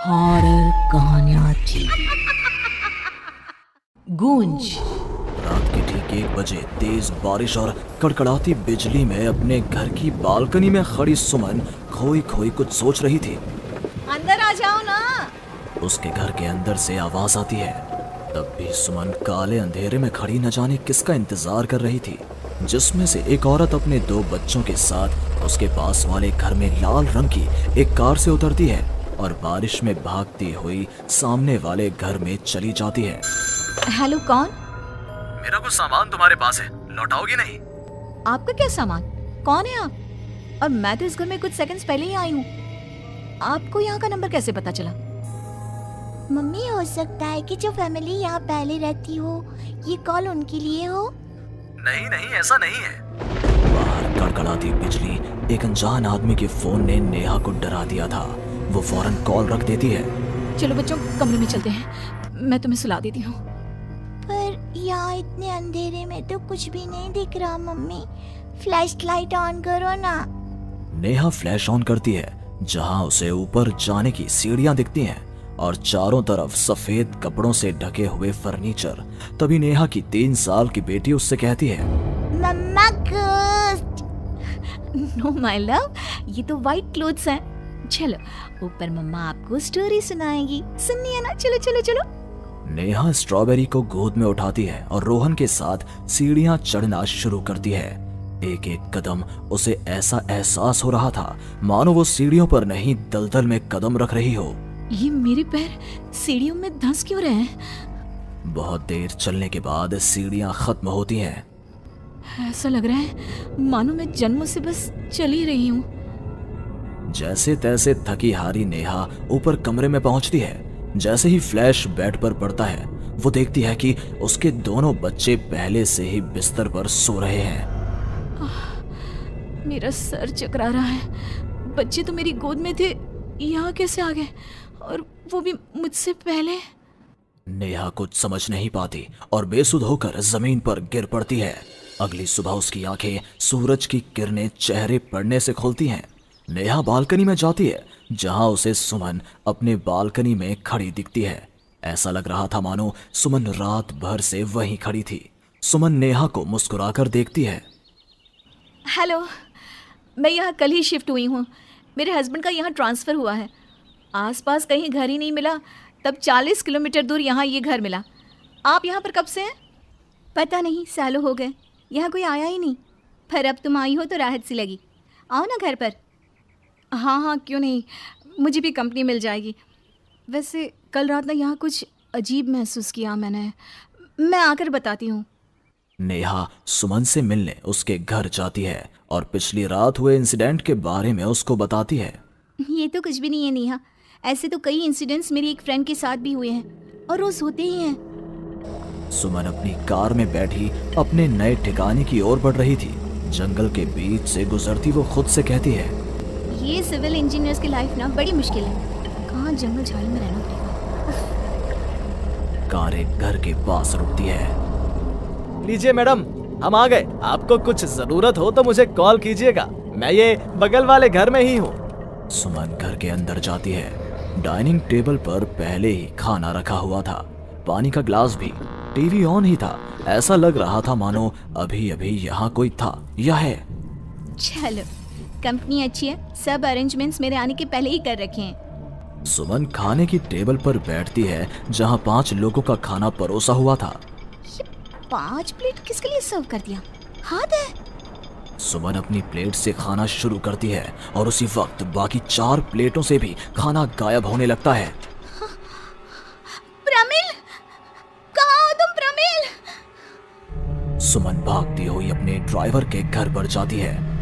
Horror कहानियाँ थी। गूंज। रात के ठीक 1 बजे तेज बारिश और कड़कड़ाती बिजली में अपने घर की बालकनी में खड़ी सुमन खोई खोई कुछ सोच रही थी। अंदर आ जाओ ना। उसके घर के अंदर से आवाज आती है। तब भी सुमन काले अंधेरे में खड़ी न जाने किसका इंतजार कर रही थी, जिसमें से एक औरत अपने 2 बच्चों के साथ उसके पास वाले घर में लाल रंग की एक कार से उतरती है और बारिश में भागती हुई सामने वाले घर में चली जाती है। हेलो, कौन? मेरा कुछ सामान तुम्हारे पास है, लौटाओगे नहीं? आपका क्या सामान? कौन है आप? और मैं तो इस घर में कुछ सेकंड्स पहले ही आई हूँ। आपको यहाँ का नंबर कैसे पता चला? मम्मी, हो सकता है कि जो फैमिली यहाँ पहले रहती हो, ये कॉल उनके लिए हो। नहीं नहीं, ऐसा नहीं है। बाहर कड़कड़ाती बिजली एक अनजान आदमी के फोन ने नेहा को डरा दिया था। वो फौरन कॉल रख देती है। चलो बच्चों, कमरे में चलते हैं, मैं तुम्हें सुला देती हूँ। पर यहाँ इतने अंधेरे में तो कुछ भी नहीं दिख रहा मम्मी। फ्लैश लाइट ऑन करो ना। नेहा फ्लैश ऑन करती है, जहाँ उसे ऊपर जाने की सीढ़ियाँ दिखती हैं और चारों तरफ सफेद कपड़ों से ढके हुए फर्नीचर। तभी नेहा की 3 साल की बेटी उससे कहती है, मम्मा गोस्ट। नो माय लव, ये तो व्हाइट क्लोथ्स हैं। चलो ऊपर, मम्मा आपको स्टोरी सुनाएगी। सुननी है ना? चलो चलो चलो। नेहा स्ट्रॉबेरी को गोद में उठाती है और रोहन के साथ सीढ़ियां चढ़ना शुरू करती है। एक एक कदम उसे ऐसा एहसास हो रहा था मानो वो सीढ़ियों पर नहीं दलदल में कदम रख रही हो। ये मेरे पैर सीढ़ियों में धंस क्यों रहे हैं? बहुत देर चलने के बाद सीढ़ियां खत्म होती हैं। ऐसा लग रहा है मानो मैं जन्म से बस चल ही रही हूँ। जैसे तैसे थकी हारी नेहा ऊपर कमरे में पहुंचती है। जैसे ही फ्लैश बेड पर पड़ता है, वो देखती है कि उसके दोनों बच्चे पहले से ही बिस्तर पर सो रहे हैं। मेरा सर चकरा रहा है। बच्चे तो मेरी गोद में थे, यहाँ कैसे आ गए? और वो भी मुझसे पहले। नेहा कुछ समझ नहीं पाती और बेसुध होकर जमीन पर गिर पड़ती है। अगली सुबह उसकी आंखें सूरज की किरणें चेहरे पड़ने से खुलती हैं। नेहा बालकनी में जाती है, जहां उसे सुमन अपने बालकनी में खड़ी दिखती है। ऐसा लग रहा था मानो सुमन रात भर से वहीं खड़ी थी। सुमन नेहा को मुस्कुराकर देखती है। हेलो, मैं यहाँ कल ही शिफ्ट हुई हूँ। मेरे हस्बैंड का यहाँ ट्रांसफ़र हुआ है। आसपास कहीं घर ही नहीं मिला, तब 40 किलोमीटर दूर यहाँ ये घर मिला। आप यहाँ पर कब से हैं? पता नहीं, सालों हो गए, यहाँ कोई आया ही नहीं। पर अब तुम आई हो तो राहत सी लगी। आओ ना घर पर। हाँ हाँ, क्यों नहीं, मुझे भी कंपनी मिल जाएगी। वैसे कल रात ना यहाँ कुछ अजीब महसूस किया मैंने। मैं आकर बताती हूँ। नेहा सुमन से मिलने उसके घर जाती है और पिछली रात हुए इंसिडेंट के बारे में उसको बताती है। ये तो कुछ भी नहीं है नेहा। ऐसे तो कई इंसिडेंट्स मेरी एक फ्रेंड के साथ भी हुए हैं और रोज होते ही हैं। सुमन अपनी कार में बैठी अपने नए ठिकाने की ओर बढ़ रही थी। जंगल के बीच से गुजरती वो खुद से कहती है, ये सिविल इंजीनियर्स की लाइफ ना बड़ी मुश्किल है। कहाँ जंगल झाड़ी में रहना पड़ेगा। कार एक घर के पास रुकती है। लीजिए मैडम, हम आ गए। आपको कुछ जरूरत हो तो मुझे कॉल कीजिएगा। मैं ये बगल वाले घर में ही हूँ। सुमन घर के अंदर जाती है। डाइनिंग टेबल पर पहले ही खाना रखा हुआ था, पानी का ग्लास भी, टीवी ऑन ही था। ऐसा लग रहा था मानो अभी अभी यहाँ कोई था या है। चलो, कंपनी अच्छी है, सब अरेंजमेंट्स मेरे आने के पहले ही कर रखे हैं। सुमन खाने की टेबल पर बैठती है, जहाँ 5 लोगों का खाना परोसा हुआ था। 5 प्लेट किसके लिए सर्व कर दिया? हाथ है। सुमन अपनी प्लेट से खाना शुरू करती है और उसी वक्त बाकी 4 प्लेटों से भी खाना गायब होने लगता है। प्रमिल, कहाँ हो तुम प्रमिल? सुमन भागती हुई अपने ड्राइवर के घर पर जाती है।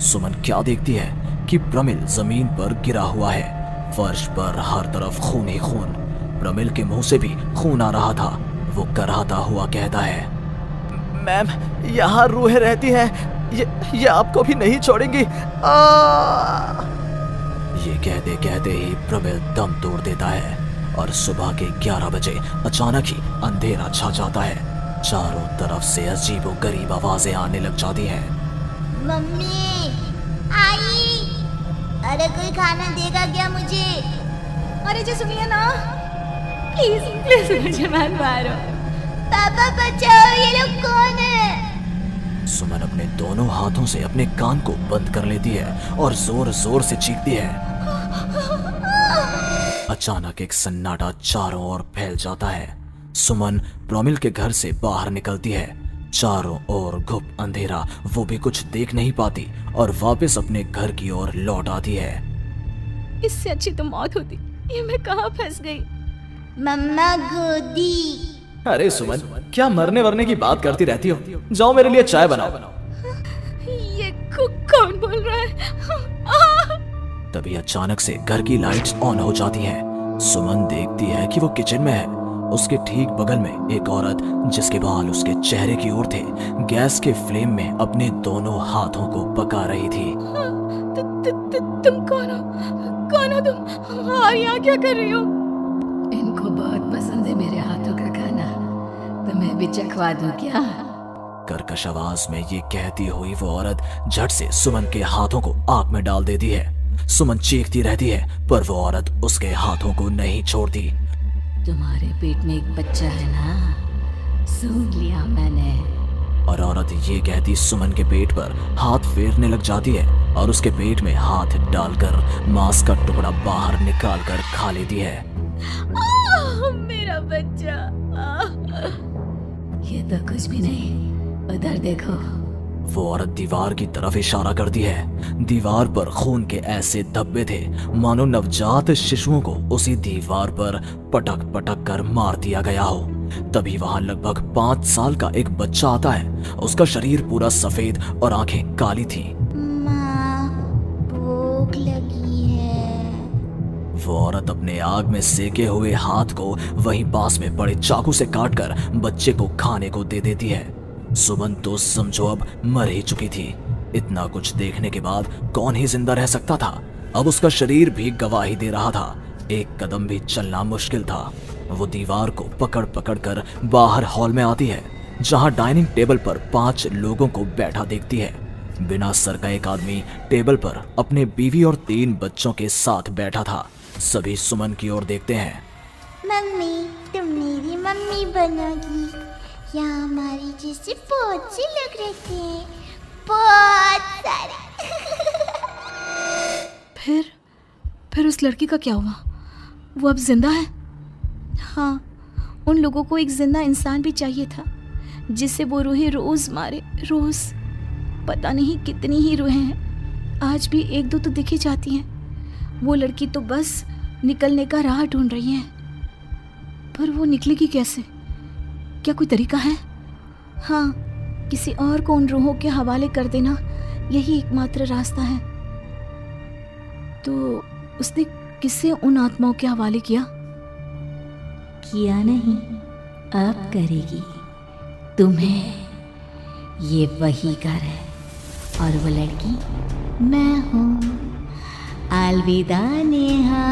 सुमन क्या देखती है कि प्रमिल जमीन पर गिरा हुआ है। फर्श पर हर तरफ खून ही खून। प्रमिल के मुंह से भी खून आ रहा था। वो कराहता हुआ कहता है, मैम, यहाँ रूहें रहती हैं, ये आपको भी नहीं छोड़ेंगी। ये कहते कहते ही प्रमिल दम तोड़ देता है और सुबह के 11 बजे अचानक ही अंधेरा छा जाता है। चारों तरफ से अजीबोगरीब आवाजें आने लग जाती हैं। मम्मी आई, अरे कोई खाना देगा क्या मुझे? हमारे जो सुनिए ना, प्लीज प्लीज मुझे मत मारो। पापा बचाओ, ये लोग कौन है? सुमन अपने दोनों हाथों से अपने कान को बंद कर लेती है और जोर जोर से चीखती है। अचानक एक सन्नाटा चारों ओर फैल जाता है। सुमन प्रोमिल के घर से बाहर निकलती है। चारों ओर घुप अंधेरा, वो भी कुछ देख नहीं पाती और वापस अपने घर की ओर लौट आती है। इससे अच्छी तो मौत होती। ये मैं कहाँ फंस गई? मम्मा गोदी। अरे सुमन, क्या मरने वरने की बात करती रहती हो? जाओ मेरे लिए चाय बनाओ। ये कौन बोल रहा है? तभी अचानक से घर की लाइट्स ऑन हो जाती हैं। सुमन देखती है कि वो किचन में है। उसके ठीक बगल में एक औरत, जिसके बाल उसके चेहरे की ओर थे, गैस के फ्लेम में अपने दोनों हाथों को पका रही थी। तुम कौन हो? कौन हो तुम? और यहाँ क्या कर रही हो? इनको बहुत पसंद है मेरे हाथों का खाना, तो मैं भी चखवा दूं क्या? कर्कश आवाज में ये कहती हुई वो औरत झट से सुमन के हाथों को आग में डाल देती है। सुमन चीखती रहती है, पर वो औरत उसके हाथों को नहीं छोड़ती। तुम्हारे पेट में एक बच्चा है ना, सुन लिया मैंने। और औरत ये कहती सुमन के पेट पर हाथ फेरने लग जाती है और उसके पेट में हाथ डालकर मांस का टुकड़ा बाहर निकाल कर खा लेती है। मेरा बच्चा। ये तो कुछ भी नहीं, उधर देखो। वो औरत दीवार की तरफ इशारा करती है। दीवार पर खून के ऐसे धब्बे थे मानो नवजात शिशुओं को उसी दीवार पर पटक पटक कर मार दिया गया हो। तभी वहां लगभग 5 साल का एक बच्चा आता है। उसका शरीर पूरा सफेद और आंखें काली थी। माँ, भूख लगी है। वो औरत अपने आग में सेके हुए हाथ को वहीं पास में पड़े चाकू से काटकर बच्चे को खाने को दे देती है। सुमन तो समझो अब मर ही चुकी थी। इतना कुछ देखने के बाद कौन ही जिंदा रह सकता था? अब उसका शरीर भी गवाही दे रहा था। एक कदम भी चलना मुश्किल था। वो दीवार को पकड़ पकड़ कर बाहर हॉल में आती है, जहां डाइनिंग टेबल पर 5 लोगों को बैठा देखती है। बिना सर का एक आदमी टेबल पर अपने बीवी और 3 बच्चों के साथ बैठा था। सभी सुमन की ओर देखते हैं। मम्मी, तुम मेरी मम्मी बनोगी। यहाँ हमारी जैसे बहुत से लोग रहते हैं, बहुत सारे। फिर उस लड़की का क्या हुआ? वो अब जिंदा है? हाँ, उन लोगों को एक जिंदा इंसान भी चाहिए था, जिसे वो रूहें रोज मारे। रोज पता नहीं कितनी ही रूहें हैं। आज भी 1-2 तो दिखी जाती हैं। वो लड़की तो बस निकलने का राह ढूंढ रही है, पर वो निकलेगी कैसे? क्या कोई तरीका है? हाँ, किसी और को उन रूहों के हवाले कर देना यही एकमात्र रास्ता है। तो उसने किसे उन आत्माओं के हवाले किया? किया नहीं, अब करेगी। तुम्हें ये वही घर है और वो लड़की मैं हूँ। अलविदा नेहा।